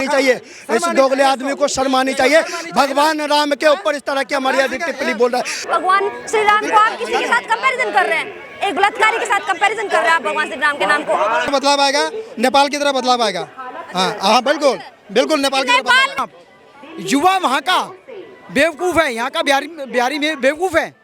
चाहिए, इस दोगले आदमी को शर्म आनी चाहिए। भगवान राम के ऊपर इस तरह की अमर्यादित टिप्पणी बोल रहा है। भगवान श्री राम को आप किसी के साथ कंपैरिजन कर रहे हैं, एक बलात्कारी के साथ कंपैरिजन कर रहे हैं आप भगवान श्री राम के नाम को। बदलाव आएगा, नेपाल की तरह बदलाव आएगा। हाँ बिल्कुल बिल्कुल नेपाल की तरह बदलाव। युवा वहाँ का बेवकूफ़ है, यहाँ का बिहारी में बेवकूफ़ है।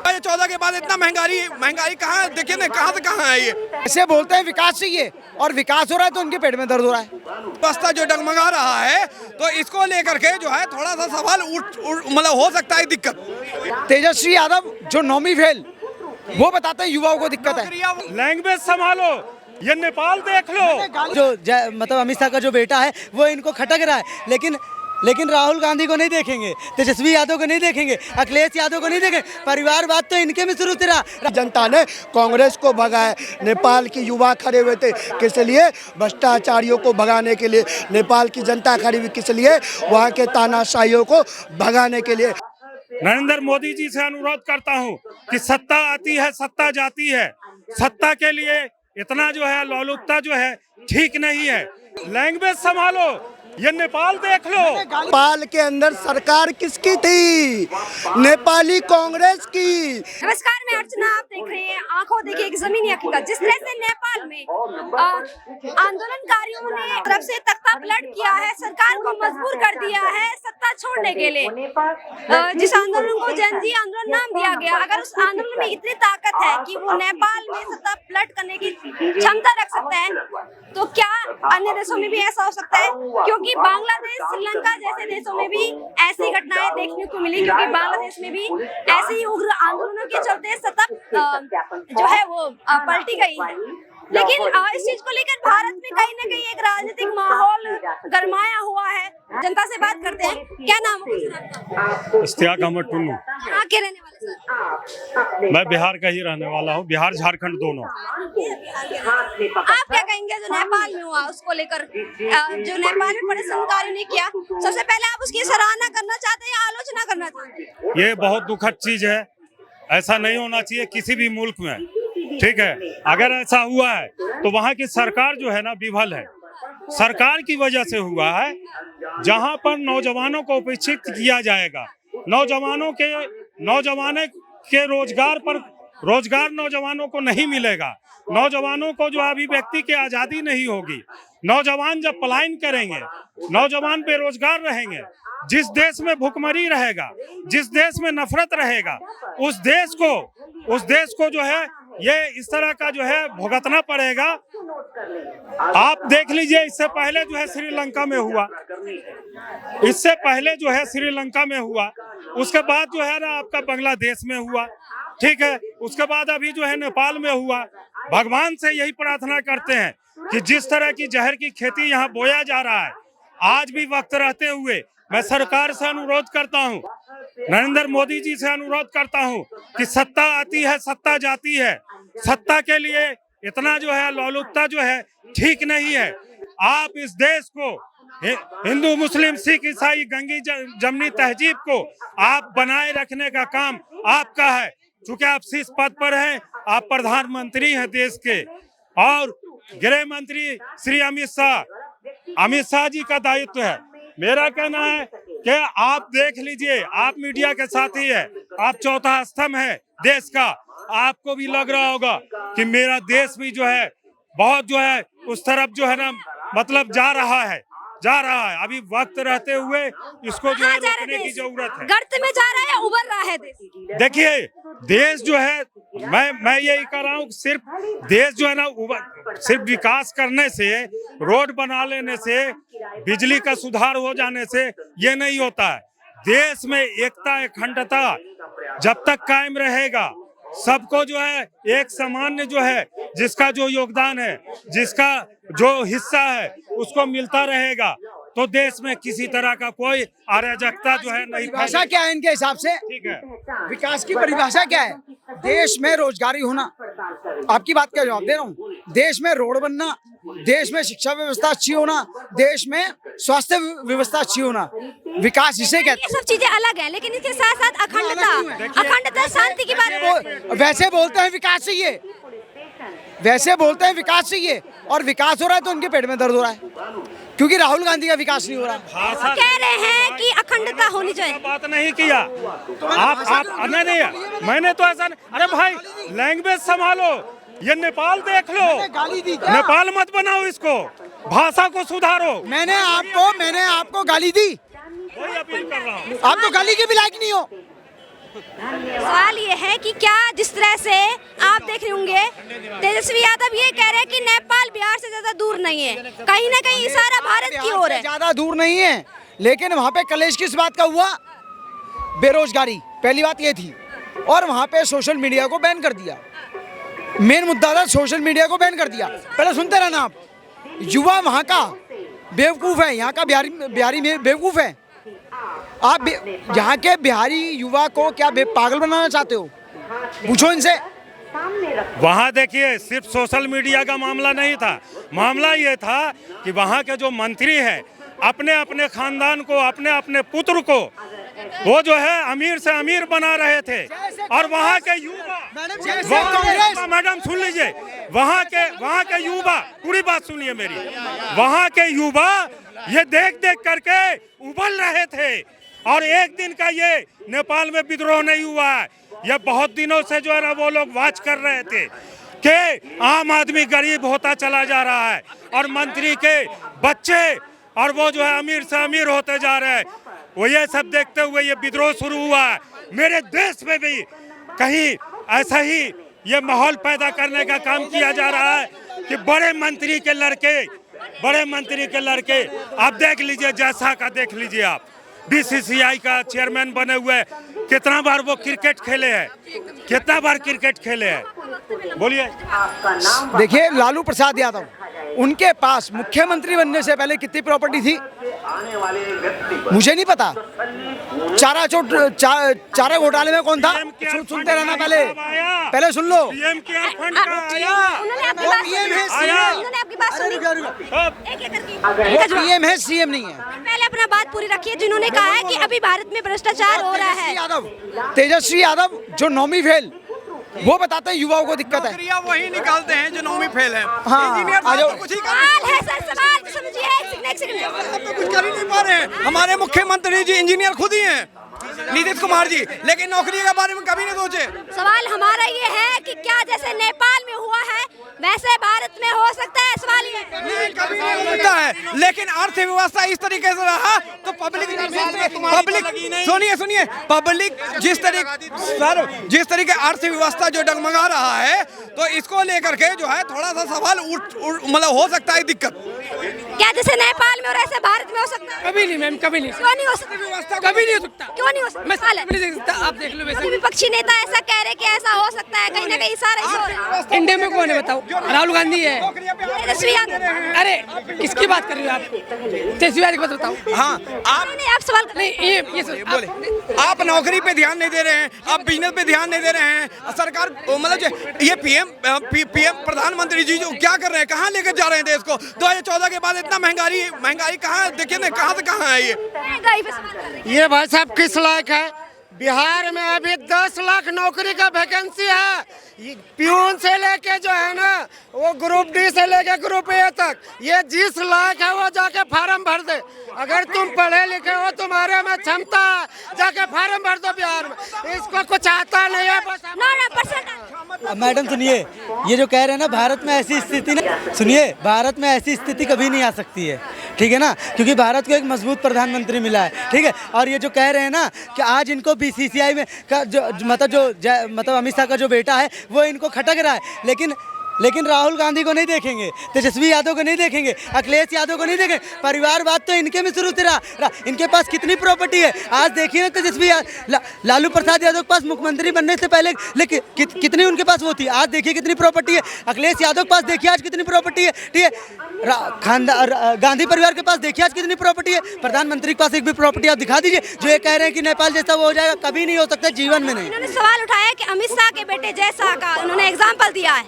ये 14 के बाद इतना महंगाई कहाँ, देखिए ना कहाँ से कहाँ है। ये ऐसे बोलते हैं विकास चाहिए और विकास हो रहा है तो उनके पेट में दर्द हो रहा है। बस्ता जो डगमगा रहा है तो इसको लेकर के जो है थोड़ा सा सवाल मतलब हो सकता है दिक्कत। तेजस्वी यादव जो नौवीं फेल वो बताते हैं युवाओं को दिक्कत है। लैंग्वेज संभालो, ये नेपाल देख लो। जो मतलब अमित शाह का जो बेटा है वो इनको खटक रहा है, लेकिन राहुल गांधी को नहीं देखेंगे, तेजस्वी यादव को नहीं देखेंगे, अखिलेश यादव को नहीं देखेंगे। परिवारवाद तो इनके में शुरू से रहा। जनता ने कांग्रेस को भगाया, नेपाल की युवा खड़े हुए थे किस लिए? भ्रष्टाचारियों को भगाने के लिए। नेपाल की जनता खड़ी हुई किस लिए? वहाँ के तानाशाहियों को भगाने के लिए। नरेंद्र मोदी जी से अनुरोध करता हूँ कि सत्ता आती है सत्ता जाती है, सत्ता के लिए इतना जो है लोलुपता जो है ठीक नहीं है। लैंग्वेज संभालो, ये नेपाल देख लो। नेपाल के अंदर सरकार किसकी थी? नेपाली कांग्रेस की। नमस्कार, मैं अर्चना, आप देख रहे हैं आंखों देखिए एक जमीनी हकीकत। जिस तरह से नेपाल में आंदोलनकारियों ने तरफ से तख्ता पलट किया है, सरकार को मजबूर कर दिया है सत्ता छोड़ने के लिए। जिस आंदोलन को जनजी आंदोलन नाम दिया गया, अगर उस आंदोलन में इतनी ताकत है कि वो नेपाल में सत्ता पलट करने की क्षमता रख सकता है, तो क्या अन्य देशों में भी ऐसा हो सकता है? क्योंकि बांग्लादेश, श्रीलंका जैसे देशों में भी ऐसी घटनाएं देखने को मिली, क्योंकि बांग्लादेश में भी ऐसे ही उग्र आंदोलनों के चलते सत्ता जो है वो पलटी गई है। लेकिन इस चीज को लेकर भारत में कहीं ना कहीं एक राजनीतिक माहौल गरमाया हुआ है। जनता से बात करते हैं। क्या नाम है? इश्तियाक अहमद टुन्नू। कहाँ के रहने वाले सर? मैं बिहार का ही रहने वाला हूँ, बिहार झारखंड दोनों। आप क्या कहेंगे जो नेपाल में हुआ उसको लेकर, जो नेपाल में प्रदर्शनकारियों ने किया? सबसे पहले आप उसकी सराहना करना चाहते हैं या आलोचना करना चाहते हैं? ये बहुत दुखद चीज है, ऐसा नहीं होना चाहिए किसी भी मुल्क में। ठीक है, अगर ऐसा हुआ है तो वहाँ की सरकार जो है ना विफल है। सरकार की वजह से हुआ है, जहाँ पर नौजवानों को उपेक्षित किया जाएगा, नौजवानों के रोजगार नौजवानों को नहीं मिलेगा, नौजवानों को जो अभिव्यक्ति की आज़ादी नहीं होगी, नौजवान जब पलायन करेंगे, नौजवान बेरोजगार रहेंगे, जिस देश में भुखमरी रहेगा, जिस देश में नफरत रहेगा, उस देश को जो है ये इस तरह का जो है भुगतना पड़ेगा। आप देख लीजिए, इससे पहले जो है श्रीलंका में हुआ, उसके बाद जो है ना आपका बांग्लादेश में हुआ, ठीक है, उसके बाद अभी जो है नेपाल में हुआ। भगवान से यही प्रार्थना करते हैं कि जिस तरह की जहर की खेती यहाँ बोया जा रहा है, आज भी वक्त रहते हुए मैं सरकार से अनुरोध करता हूँ, नरेंद्र मोदी जी से अनुरोध करता हूँ कि सत्ता आती है सत्ता जाती है, सत्ता के लिए इतना जो है लोलुपता जो है ठीक नहीं है। आप इस देश को, हिंदू मुस्लिम सिख ईसाई गंगी जमनी तहजीब को आप बनाए रखने का काम आपका है। चूंकि आप शीर्ष पद पर हैं, आप प्रधानमंत्री हैं देश के, और गृह मंत्री श्री अमित शाह जी का दायित्व है। मेरा कहना है कि आप देख लीजिए, आप मीडिया के साथी है, आप चौथा स्तंभ है देश का, आपको भी लग रहा होगा कि मेरा देश भी जो है बहुत जो है उस तरफ जो है ना मतलब जा रहा है। अभी वक्त रहते हुए इसको जो है रोकने की जरूरत है। गर्त में जा रहा है, उबर रहा है देश। देखिए, देश जो है, मैं यही कह रहा हूँ, सिर्फ देश जो है ना सिर्फ विकास करने से, रोड बना लेने से, बिजली का सुधार हो जाने से ये नहीं होता है। देश में एकता अखंडता जब तक कायम रहेगा, सबको जो है एक सामान्य जो है जिसका जो योगदान है, जिसका जो हिस्सा है उसको मिलता रहेगा, तो देश में किसी तरह का कोई अराजकता जो है नहीं। परिभाषा क्या है इनके हिसाब से? ठीक है, विकास की परिभाषा क्या है? देश में रोजगारी होना, आपकी बात का जवाब दे रहा हूँ। देश में रोड बनना, देश में शिक्षा व्यवस्था अच्छी होना, देश में स्वास्थ्य व्यवस्था अच्छी होना, विकास इसे कहते हैं। ये सब चीजें अलग है, लेकिन इसके साथ साथ अखंडता शांति की बात। वैसे बोलते हैं विकास चाहिए, वैसे बोलते हैं विकास चाहिए, और विकास हो रहा है तो उनके पेट में दर्द हो रहा है, क्योंकि राहुल गांधी का विकास नहीं हो रहा। वो कह रहे हैं कि अखंडता होनी चाहिए। बात नहीं किया आप नहीं, मैंने तो ऐसा अरे भाई लैंग्वेज संभालो, ये नेपाल देख लो, गाली दी क्या? नेपाल मत बनाओ, इसको भाषा को सुधारो। मैंने आपको गाली दी? वही अपील कर रहा हूँ। आप तो गाली के भी लायक नहीं हो। सवाल ये है कि क्या जिस तरह से आप देख रहे होंगे तेजस्वी यादव ये कह रहे हैं कि नेपाल बिहार से ज्यादा दूर नहीं है, कहीं ना कहीं इशारा भारत की ओर है। ज्यादा दूर नहीं है, लेकिन वहाँ पे कलेश किस बात का हुआ? बेरोजगारी, पहली बात ये थी, और वहाँ पे सोशल मीडिया को बैन कर दिया। मेन मुद्दा था सोशल मीडिया को बैन कर दिया। पहले सुनते रहना आप, युवा वहाँ का बेवकूफ है, यहाँ का बिहारी बेवकूफ है। आप यहाँ के बिहारी युवा को क्या पागल बनाना चाहते हो? पूछो इनसे। वहाँ देखिए सिर्फ सोशल मीडिया का मामला नहीं था, मामला ये था कि वहाँ के जो मंत्री हैं अपने अपने खानदान को, अपने अपने पुत्र को वो जो है अमीर से अमीर बना रहे थे, और वहाँ के युवा, मैडम सुन लीजिए, वहाँ के युवा, पूरी बात सुनिए मेरी, वहाँ के युवा ये देख देख करके उबल रहे थे, और एक दिन का ये नेपाल में विद्रोह नहीं हुआ है, ये बहुत दिनों से जो है ना वो लोग वाच कर रहे थे कि आम आदमी गरीब होता चला जा रहा है, और मंत्री के बच्चे और वो जो है अमीर से अमीर होते जा रहे हैं। वो ये सब देखते हुए ये विद्रोह शुरू हुआ है। मेरे देश में भी कहीं ऐसा ही ये माहौल पैदा करने का काम किया जा रहा है कि बड़े मंत्री के लड़के आप देख लीजिए, जैसा का देख लीजिए आप, बीसीसीआई का चेयरमैन बने हुए, कितना बार वो क्रिकेट खेले हैं, बोलिए। देखिए लालू प्रसाद यादव, उनके पास मुख्यमंत्री बनने से पहले कितनी प्रॉपर्टी थी मुझे नहीं पता। चारा घोटाले में कौन था? सुनते रहना, पहले सुन लो। पीएम है, सीएम नहीं है। पहले अपना बात पूरी रखिए। जिन्होंने कहा है कि अभी भारत में भ्रष्टाचार हो रहा है, तेजस्वी यादव जो नौवीं फेल, वो बताते हैं युवाओं को दिक्कत है। वही निकालते हैं जो नौवीं फेल है। हाँ, इंजीनियर तो कुछ ही सवाल है सर, सवाल समझिए, एक सेकंड। आप तो कुछ कर ही नहीं पा रहे हैं। हमारे मुख्यमंत्री जी इंजीनियर खुद ही हैं, नीतीश कुमार जी, लेकिन नौकरी के बारे में कभी नहीं सोचे। सवाल हमारा ये है कि क्या जैसे नेपाल में हुआ है वैसे भारत में हो सकता है? सवाल ये कभी नहीं हो सकता है, लेकिन अर्थव्यवस्था इस तरीके से रहा तो पब्लिक सुनिए पब्लिक जिस तरीके अर्थव्यवस्था जो डगमगा रहा है, तो इसको लेकर के जो है थोड़ा सा सवाल मतलब हो सकता है दिक्कत। क्या जैसे नेपाल में और ऐसे भारत में हो सकता है? कभी नहीं मैम, कभी नहीं। क्यों नहीं हो सकता? कभी नहीं हो सकता। क्यों नहीं हो सकता? आप देख लो, वैसे विपक्षी नेता ऐसा कह रहे कि ऐसा हो सकता है, कहीं ना कहीं इशारा हो रहा है। इंडिया में कौन है बताओ? राहुल गांधी है। तेजस्वी यादव। अरे किसकी बात कर रही हो आप? तेजस्वी यादव की बात बताओ। हाँ, आप सवाल नहीं, ये बोले आप नौकरी पे ध्यान नहीं दे रहे हैं, आप बिजनेस पे ध्यान नहीं दे रहे हैं। सरकार मतलब ये पीएम प्रधानमंत्री जी जो क्या कर रहे हैं, कहाँ लेकर जा रहे हैं देश को? 2014 के बाद इतना महंगाई कहाँ, देखिए ना कहाँ से कहाँ है ये। ये भाई साहब किस लायक है? बिहार में अभी 10 लाख नौकरी का वैकेंसी है, प्यून से लेके जो है ना वो ग्रुप डी से लेके ग्रुप ए तक, ये 20 लाख है, वो जाके फार्म भर दे। अगर तुम पढ़े लिखे हो, तुम्हारे में क्षमता, जाके फार्म भर दो बिहार में। इसको कुछ आता नहीं है बस। मैडम सुनिए, ये जो कह रहे हैं ना भारत में ऐसी स्थिति ना, सुनिए, भारत में ऐसी स्थिति कभी नहीं आ सकती है, ठीक है ना, क्योंकि भारत को एक मजबूत प्रधानमंत्री मिला है, ठीक है। और ये जो कह रहे हैं ना कि आज इनको बीसीसीआई में का मतलब अमित शाह का जो बेटा है वो इनको खटक रहा है, लेकिन राहुल गांधी को नहीं देखेंगे, तेजस्वी यादव को नहीं देखेंगे, अखिलेश यादव को नहीं देखेंगे। परिवारवाद तो इनके में शुरू से रहा। इनके पास कितनी प्रॉपर्टी है आज देखिए ना। तेजस्वी लालू प्रसाद यादव के पास मुख्यमंत्री बनने से पहले लेकिन कितनी उनके पास वो थी, आज देखिए कितनी प्रॉपर्टी है। अखिलेश यादव के पास देखिए आज कितनी प्रॉपर्टी है, ठीक है। गांधी परिवार के पास देखिए आज कितनी प्रॉपर्टी है। प्रधानमंत्री के पास एक भी प्रॉपर्टी आप दिखा दीजिए। जो ये कह रहे हैं कि नेपाल जैसा वो हो जाएगा, कभी नहीं हो सकता, जीवन में नहीं। उन्होंने सवाल उठाया कि अमित शाह के बेटे जैसा का उन्होंने एग्जाम्पल दिया है,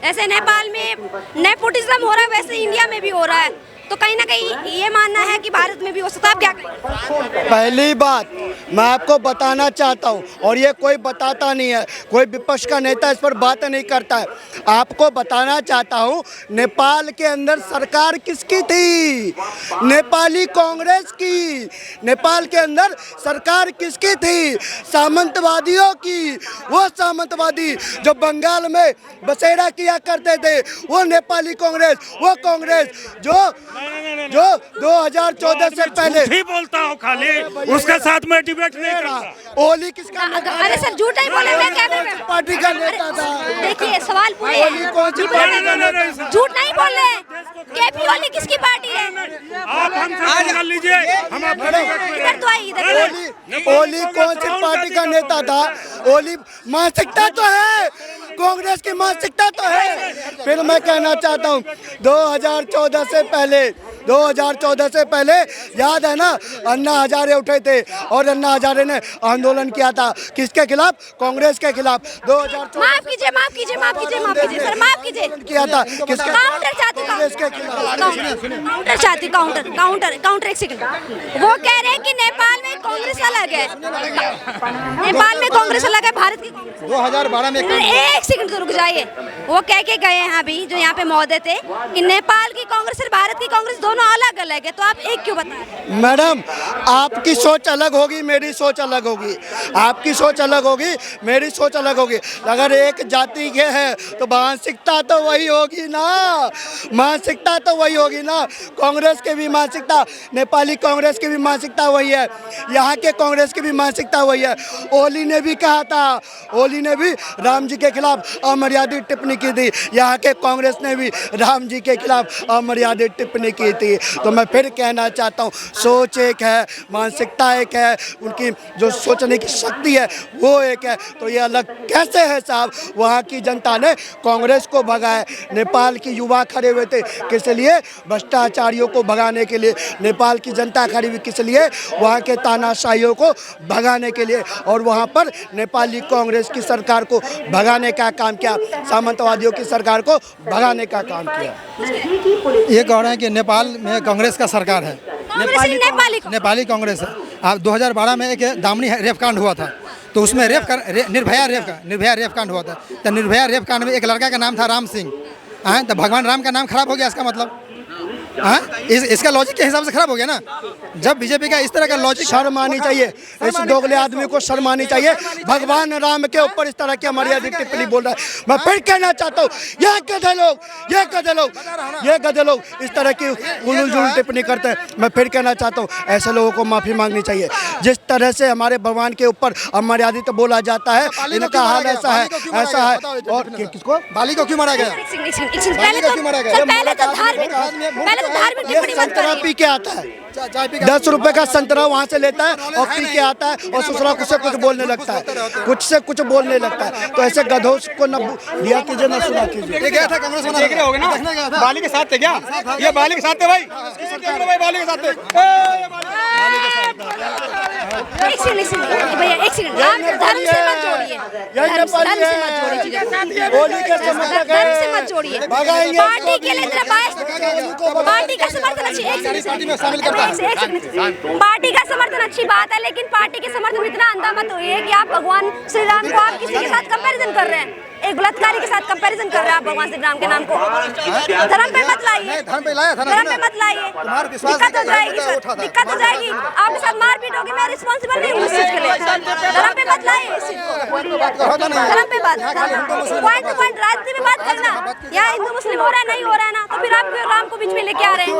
ऐसे नेपाल में नेपोटिज्म हो रहा है वैसे इंडिया में भी हो रहा है। तो कहीं ना कहीं ये मानना है कि भारत में भी हो सकता है। आप क्या कहेंगे? पहली बात मैं आपको बताना चाहता हूँ, और ये कोई बताता नहीं है, कोई विपक्ष का नेता इस पर बात नहीं करता है। आपको बताना चाहता हूँ, नेपाल के अंदर सरकार किसकी थी? नेपाली कांग्रेस की। नेपाल के अंदर सरकार किसकी थी? सामंतवादियों की। वो सामंतवादी जो बंगाल में बसेरा किया करते थे, वो नेपाली कांग्रेस, वो कांग्रेस जो 2014 से पहले ही बोलता हूँ खाली, उसके साथ में डिबेट नहीं करता। ओली किसका नेता था? अरे सर झूठ नहीं बोले, मैं कैमरे में पार्टी का नेता था। देखिए सवाल पूरे ओली कौन सी पार्टी का नेता था? झूठ नहीं बोल रहे। केपी ओली किसकी पार्टी है? आप हमसे कर लीजिए, हम इधर तो आई, इधर ओली कौन सी पार्टी का नेता था? ओली मानसिकता तो है, कांग्रेस की मानसिकता तो है। फिर मैं कहना चाहता हूँ 2014 से पहले याद है ना, अन्ना हजारे उठे थे और अन्ना हजारे ने आंदोलन किया था किसके खिलाफ? कांग्रेस के खिलाफ। 2014 माफ कीजिए सर, माफ कीजिए। किया था किसके? काउंटर चाहती हूँ, कांग्रेस के खिलाफ। काउंटर चाहती हूँ, काउंटर एक सेकंड। वो कह रहे हैं कि नेपाल में कांग्रेस अलग है, नेपाल में कांग्रेस अलग है, भारत की 2012 में एक सेकंड तो रुक जाइए। वो कह के गए हैं अभी जो यहाँ पे महोदय थे कि नेपाल की कांग्रेस और भारत की कांग्रेस दोनों अलग अलग है, तो आप एक क्यों बता रहे हैं? मैडम, आपकी सोच अलग होगी, मेरी सोच अलग होगी। आपकी सोच अलग होगी, मेरी सोच अलग होगी। अगर एक जाति के हैं तो मानसिकता तो वही होगी ना, मानसिकता तो वही होगी ना। कांग्रेस के भी मानसिकता, नेपाली कांग्रेस की भी मानसिकता वही है, यहाँ के कांग्रेस की भी मानसिकता वही है। ओली ने भी कहा था, ओली ने भी राम जी के खिलाफ अमर्यादित टिप्पणी की थी, यहाँ के कांग्रेस ने भी राम जी के खिलाफ अमर्यादित टिप्पणी की थी। तो मैं फिर कहना चाहता हूँ, सोच एक है, मानसिकता एक है, उनकी जो सोचने की शक्ति है वो एक है। तो ये अलग कैसे है साहब? वहाँ की जनता ने कांग्रेस को भगाया, नेपाल की युवा खड़े हुए थे किस लिए? भ्रष्टाचारियों को भगाने के लिए। नेपाल की जनता खड़ी हुई किस लिए? वहाँ के तानाशाहियों को भगाने के लिए। और वहाँ पर नेपाली कांग्रेस की सरकार को भगाने का काम किया, सामंतवादियों की सरकार को भगाने का काम किया। ये कह रहे हैं कि नेपाल में कांग्रेस का सरकार है, नेपाली कांग्रेस है। आप 2012 में एक दामनी रेप कांड हुआ था, तो उसमें निर्भया रेप कांड हुआ था। तो निर्भया रेप कांड में एक लड़का का नाम था राम सिंह। तो भगवान राम का नाम खराब हो गया, इसका मतलब इसका लॉजिक के हिसाब से खराब हो गया ना। जब बीजेपी का इस तरह का लॉजिक, शर्म आनी चाहिए इस दोगले आदमी को, शर्म आनी चाहिए। भगवान राम के ऊपर इस तरह की अमर्यादित टिप्पणी बोल रहा है। मैं फिर कहना चाहता हूँ, ये गधे लोग इस तरह की उलझुल टिप्पणी करते हैं। मैं फिर कहना चाहता हूँ, ऐसे लोगों को माफी मांगनी चाहिए। जिस तरह से हमारे भगवान के ऊपर अमर्यादित बोला जाता है, इनका हाल ऐसा है। और किसको, बाली को क्यों मारा गया? धार्मिक टिप्पणी मत संतरा करिए। पी के आता है, 10 रुपए का संतरा वहाँ से लेता है और पी के आता है और ससुरा कुछ से कुछ बोलने लगता है, तो ऐसे गधों को न दिया कीजिए न सुना कीजिए। ये गया था कांग्रेस में, देख रहे होगे ना, बाली के साथ थे क्या? ये बाली के साथ थे भाई, बाली के साथ थे। एक सेकंड भैया, एक सेकंड, आप धर्म से मत जोड़िए, धर्म से मत जोड़िए। पार्टी के लिए पार्टी का समर्थन पार्टी का समर्थन अच्छी बात है, लेकिन पार्टी के समर्थन में इतना अंधा मत होइए कि आप भगवान श्री राम को आप किसी के साथ कंपैरिजन कर रहे हैं, एक बलात्कारी के साथ कंपैरिजन कर रहे हैं आप भगवान श्री राम के नाम को। धर्म पे मत लाइए, दिक्कत हो जाएगी सर, दिक्कत हो जाएगी। आपके साथ मारपीट होगी, मैं रिस्पॉन्सिबल नहीं हूँ इस चीज के लिए। धर्म पे मत लाइए इस चीज को, धर्म पे बात, पॉइंट टू पॉइंट राजनीति में बात करना। यहाँ हिंदू मुस्लिम हो रहा है, नहीं हो रहा है ना, तो फिर आप राम को बीच में लेके आ रहे हैं।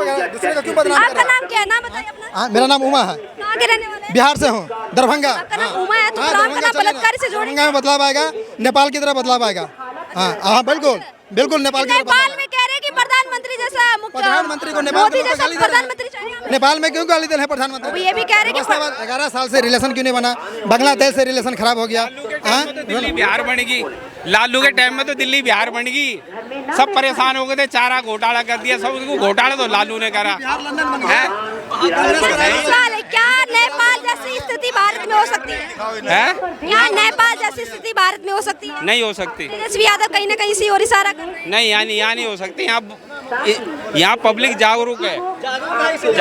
आपका नाम क्या है, नाम बताइए अपना। मेरा नाम उमा है, कहाँ के रहने वाले? बिहार से हूँ, दरभंगा। आपका नाम उमा है, तो राम का नाम बलात्कारी से जोड़ेंगे? में बदलाव आएगा, नेपाल की तरह बदलाव आएगा। हाँ बिल्कुल नेपाल की तरह। नेपाल में कह रहे हैं कि प्रधानमंत्री जैसा प्रधानमंत्री को मोदी जैसा प्रधानमंत्री चाहिए। नेपाल में क्यों गाली दे रहे हैं प्रधानमंत्री? ये भी कह रहे हैं कि 11 साल से रिलेशन क्यों नहीं बना? बांग्लादेश से रिलेशन खराब हो गया। दिल्ली बिहार बनेगी, लालू के टाइम में तो दिल्ली बिहार बनेगी, सब परेशान हो गए थे, चारा घोटाला कर दिया, सब घोटाला तो लालू ने करा है। क्या नेपाल जैसी स्थिति भारत में हो सकती है? क्या नेपाल जैसी स्थिति भारत में हो सकती है? नहीं हो सकती। तेजस्वी यादव कहीं ना कहीं इसी ओर इशारा कर रहे हैं। नहीं, यहाँ नहीं हो सकती। यहाँ यहाँ पब्लिक जागरूक है।